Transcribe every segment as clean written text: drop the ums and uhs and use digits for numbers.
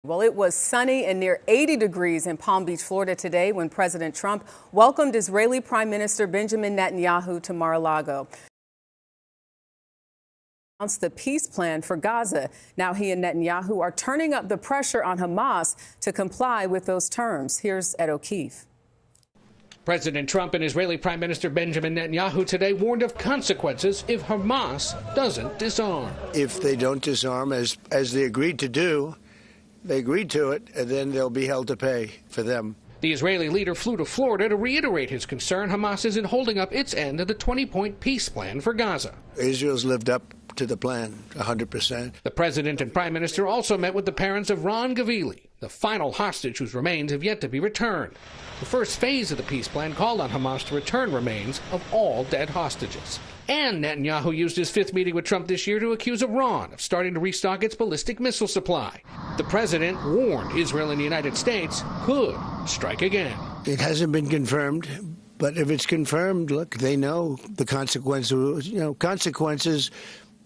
Well, it was sunny and near 80 degrees in Palm Beach, Florida today when President Trump welcomed Israeli Prime Minister Benjamin Netanyahu to Mar-a-Lago. Announced the peace plan for Gaza. Now he and Netanyahu are turning up the pressure on Hamas to comply with those terms. Here's Ed O'Keefe. President Trump and Israeli Prime Minister Benjamin Netanyahu today warned of consequences if Hamas doesn't disarm. If they don't disarm, as they agreed to do, they agreed to it, and then they'll be held to pay for them. The Israeli leader flew to Florida to reiterate his concern Hamas isn't holding up its end of the 20-point peace plan for Gaza. Israel's lived up to the plan 100%. The president and prime minister also met with the parents of Ron Gavili, the final hostage whose remains have yet to be returned. The first phase of the peace plan called on Hamas to return remains of all dead hostages. And Netanyahu used his fifth meeting with Trump this year to accuse Iran of starting to restock its ballistic missile supply. The president warned Israel and the United States could strike again. It hasn't been confirmed, but if it's confirmed, look, they know the consequences. Consequences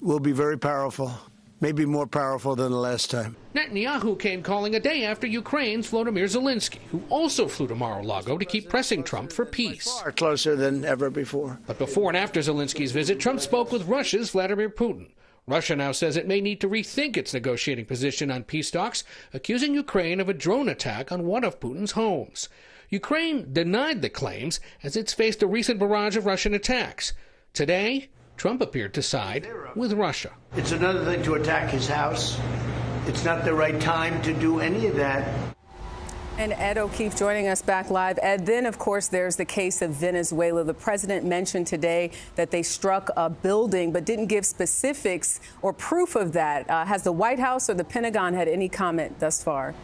will be very powerful, maybe more powerful than the last time. Netanyahu came calling a day after Ukraine's Volodymyr Zelensky, who also flew to Mar-a-Lago to keep pressing Trump for peace. Far closer than ever before. But before and after Zelensky's visit, Trump spoke with Russia's Vladimir Putin. Russia now says it may need to rethink its negotiating position on peace talks, accusing Ukraine of a drone attack on one of Putin's homes. Ukraine denied the claims as it's faced a recent barrage of Russian attacks. Today, Trump appeared to side with Russia. It's another thing to attack his house. It's not the right time to do any of that. And Ed O'Keefe joining us back live. Ed, then, of course, there's the case of Venezuela. The president mentioned today that they struck a building but didn't give specifics or proof of that. Has the White House or the Pentagon had any comment thus far?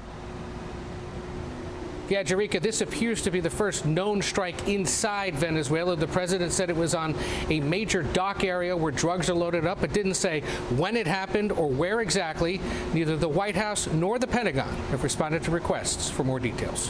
Yeah, Jerika, this appears to be the first known strike inside Venezuela. The president said it was on a major dock area where drugs are loaded up, but didn't say when it happened or where exactly. Neither the White House nor the Pentagon have responded to requests for more details.